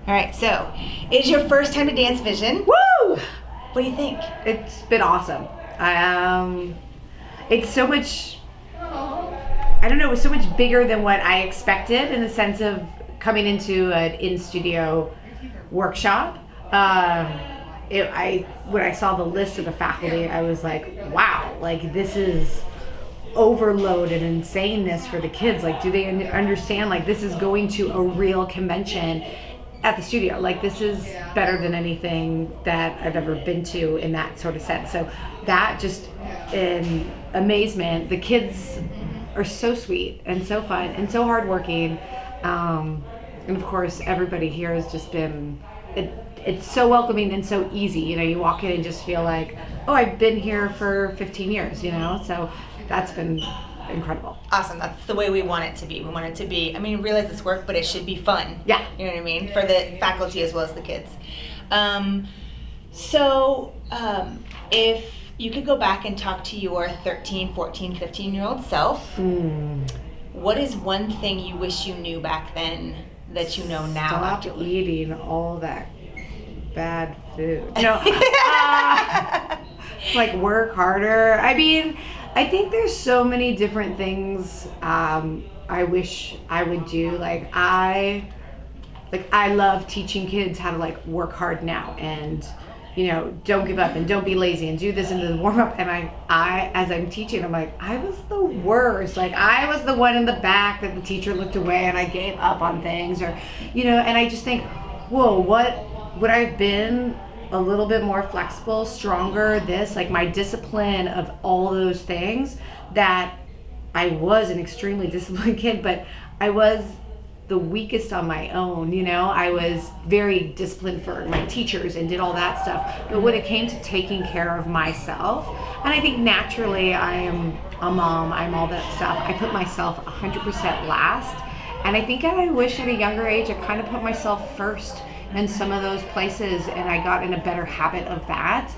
All right, so it is your first time to Dance Vision. Woo! What do you think? It's been awesome. It's so much, I don't know, it's so much bigger than what I expected in the sense of coming into an in-studio workshop. When I saw the list of the faculty, I was like, wow, like this is overload and insaneness for the kids. Like, do they understand, like, this is going to a real convention at the studio? Like, this is better than anything that I've ever been to in that sort of sense. So that just in amazement. The kids are so sweet and so fun and so hardworking. And of course, everybody here has just been, it's so welcoming and so easy. You know, you walk in and just feel like, oh, I've been here for 15 years, you know? So that's been incredible. Awesome. That's the way we want it to be. We want it to be, I mean, realize it's work, but it should be fun. Yeah. You know what I mean? For the faculty as well as the kids. If you could go back and talk to your 13, 14, 15-year-old self, what is one thing you wish you knew back then that you know now? Stop eating all that bad food. No. Like, work harder. I mean, I think there's so many different things I wish I would do. I love teaching kids how to like work hard now and, you know, don't give up and don't be lazy and do this and the warm up. And I as I'm teaching, I'm like, I was the worst. Like, I was the one in the back that the teacher looked away and I gave up on things, or, you know, and I just think, whoa, what would I have been a little bit more flexible, stronger, this, like my discipline of all those things, that I was an extremely disciplined kid, but I was the weakest on my own, you know? I was very disciplined for my teachers and did all that stuff. But when it came to taking care of myself, and I think naturally I am a mom, I'm all that stuff, I put myself 100% last. And I think I wish at a younger age I kind of put myself first in some of those places, and I got in a better habit of that.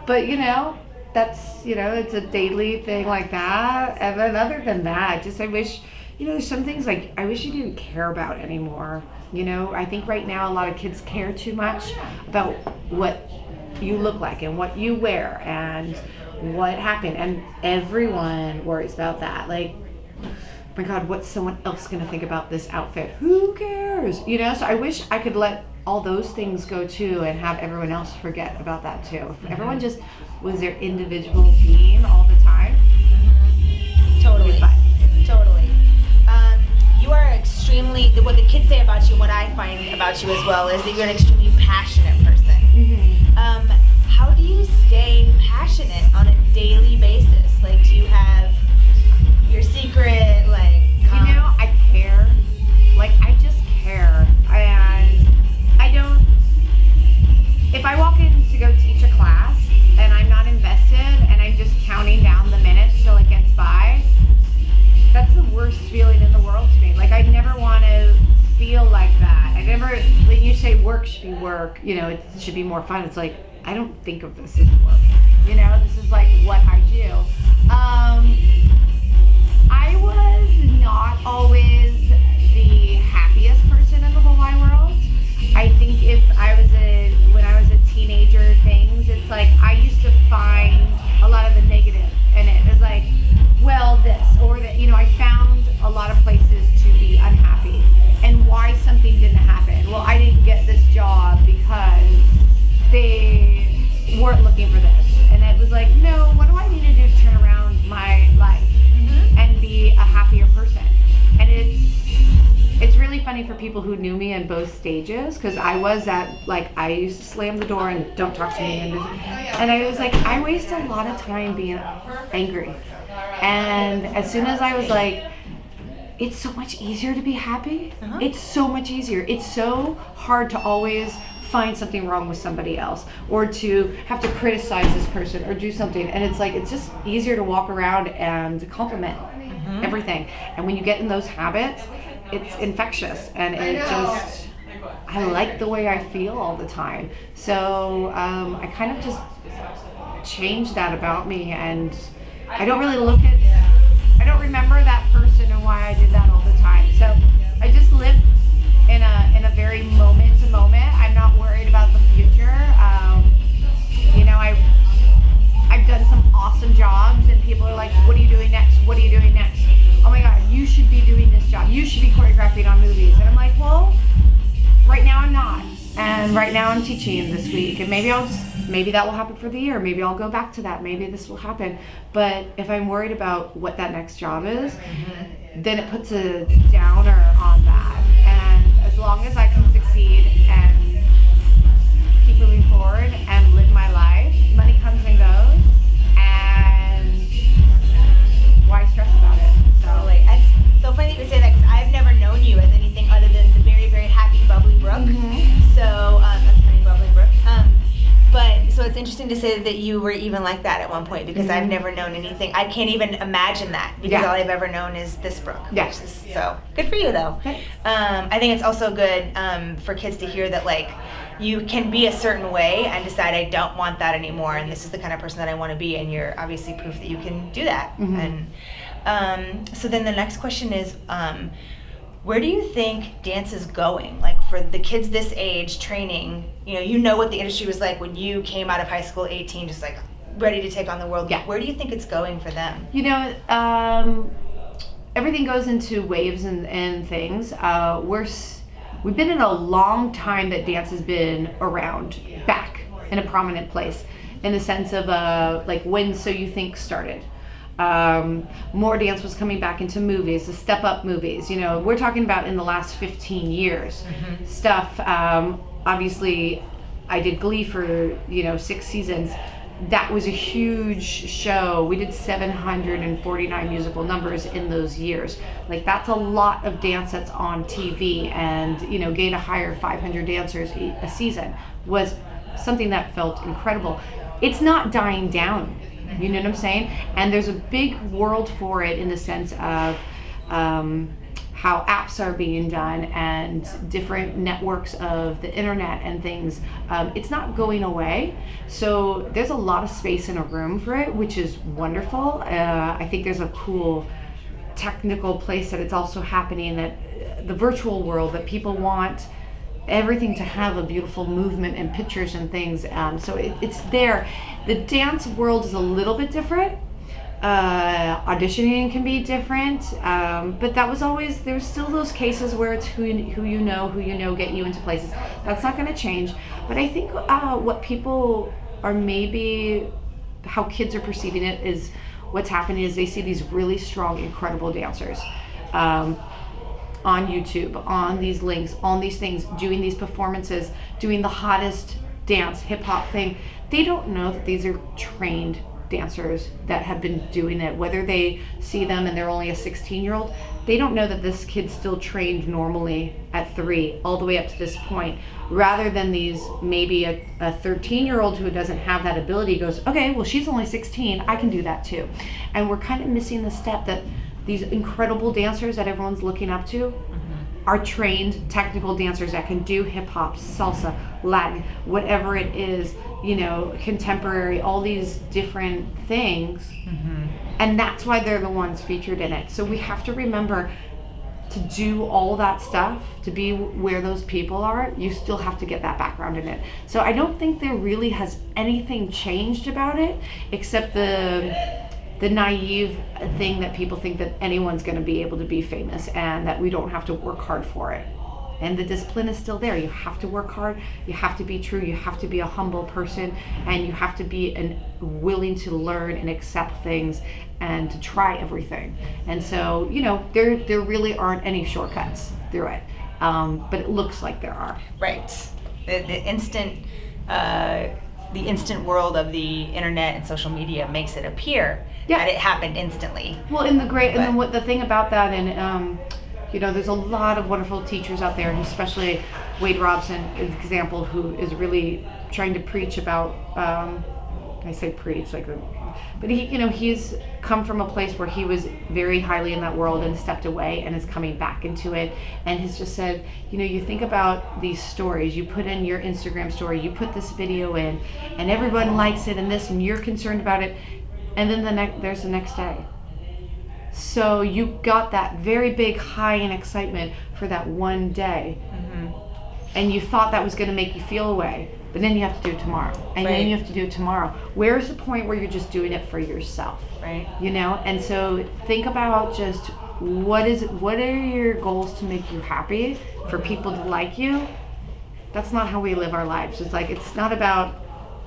But you know, that's, you know, it's a daily thing like that. And then other than that, just I wish, you know, there's some things like I wish you didn't care about anymore. You know, I think right now a lot of kids care too much about what you look like and what you wear and what happened, and everyone worries about that. Like, my God, what's someone else gonna think about this outfit? Who cares? You know, so I wish I could let all those things go too and have everyone else forget about that too. If everyone just was their individual being all the time. Totally. Totally. You are extremely, what the kids say about you, and what I find about you as well, is that you're an extremely passionate person. How do you stay passionate on a daily basis? Like, do you have your secret, like, you know, I care. Like, I just care. And I don't, if I walk in to go teach a class and I'm not invested and I'm just counting down the minutes till it gets by, that's the worst feeling in the world to me. Like, I never want to feel like that. I never, when you say work should be work, you know, it should be more fun. It's like, I don't think of this as work. You know, this is like what I do. I was not always the happiest person in the whole wide world. I think if I was when I was a teenager, things, it's like I used to find a lot of the negative in it. It's like, well, this or that, you know, I found a lot of places to be unhappy and why something didn't happen. Well, I didn't get this job because they weren't looking for this. And it was like, no, what do I need to do to turn around my life and be a happier person? And it's really funny for people who knew me in both stages, because I was at, like, I used to slam the door and don't talk to me, and I was like, I waste a lot of time being angry. And as soon as I was like, it's so much easier to be happy. It's so much easier. It's so hard to always find something wrong with somebody else, or to have to criticize this person or do something. And it's like, it's just easier to walk around and compliment everything. And when you get in those habits, it's infectious, and it just, I like the way I feel all the time. So I kind of just changed that about me, and I don't really I don't remember that person and why I did that all the time. So I just live in a very And right now I'm teaching this week, and maybe that will happen for the year. Maybe I'll go back to that. Maybe this will happen. But if I'm worried about what that next job is, then it puts a downer on that. And as long as I can succeed and keep moving forward and live my life, money comes and goes, and why stress about it? Totally. It's so funny that you say that, because I've never known you as anything other than the very, very happy, bubbly Brooke. So that's funny, bubbly Brooke. But so it's interesting to say that you were even like that at one point, because I've never known anything. I can't even imagine that, because all I've ever known is this Brooke. Yeah. So good for you, though. Thanks. I think it's also good for kids to hear that, like, you can be a certain way and decide, I don't want that anymore, and this is the kind of person that I want to be, and you're obviously proof that you can do that. And so then the next question is, where do you think dance is going? Like, for the kids this age training, you know what the industry was like when you came out of high school 18, just like ready to take on the world. Yeah. Where do you think it's going for them? Everything goes into waves and things. We've been in a long time that dance has been around, back in a prominent place, in the sense of like when So You Think started. More dance was coming back into movies, the step up movies. We're talking about in the last 15 years stuff. Obviously, I did Glee for 6 seasons. That was a huge show. We did 749 musical numbers in those years. Like, that's a lot of dance that's on TV, and getting to hire 500 dancers a season was something that felt incredible. It's not dying down. You know what I'm saying? And there's a big world for it, in the sense of how apps are being done and different networks of the internet and things. It's not going away. So there's a lot of space in a room for it, which is wonderful. I think there's a cool technical place that it's also happening, that the virtual world, that people want everything to have a beautiful movement and pictures and things. So it's there. The dance world is a little bit different. Auditioning can be different, but that was always, there's still those cases where it's who you know get you into places. That's not going to change. But I think what people are, maybe how kids are perceiving it, is what's happening is they see these really strong, incredible dancers on YouTube, on these links, on these things, doing these performances, doing the hottest dance, hip hop thing. They don't know that these are trained dancers that have been doing it. Whether they see them and they're only a 16-year-old, they don't know that this kid's still trained normally at 3 all the way up to this point, rather than these, maybe a 13-year-old who doesn't have that ability goes, okay, well, she's only 16, I can do that too. And we're kind of missing the step that these incredible dancers that everyone's looking up to are trained technical dancers that can do hip hop, salsa, Latin, whatever it is, contemporary, all these different things. And that's why they're the ones featured in it. So we have to remember, to do all that stuff, to be where those people are, you still have to get that background in it. So I don't think there really has anything changed about it, except the naive thing that people think that anyone's going to be able to be famous, and that we don't have to work hard for it. And the discipline is still there. You have to work hard, you have to be true, you have to be a humble person, and you have to be willing to learn and accept things and to try everything. And so, there really aren't any shortcuts through it, but it looks like there are. Right. The instant world of the internet and social media makes it appear that it happened instantly. Well, the thing about that, and there's a lot of wonderful teachers out there, and especially Wade Robson, an example, who is really trying to preach about. I say preach, but he's come from a place where he was very highly in that world and stepped away and is coming back into it, and has just said, you think about these stories, you put in your Instagram story, you put this video in, and everyone likes it and this, and you're concerned about it, and then there's the next day. So you got that very big high in excitement for that one day, and you thought that was going to make you feel away. But then you have to do it tomorrow, and then you have to do it tomorrow. Where's the point where you're just doing it for yourself? Right. And so think about just what are your goals to make you happy, for people to like you, that's not how we live our lives. It's like, it's not about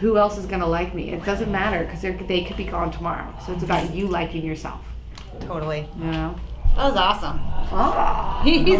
who else is gonna like me. It doesn't matter because they could be gone tomorrow. So it's about you liking yourself. Totally. You know? That was awesome. Oh. He's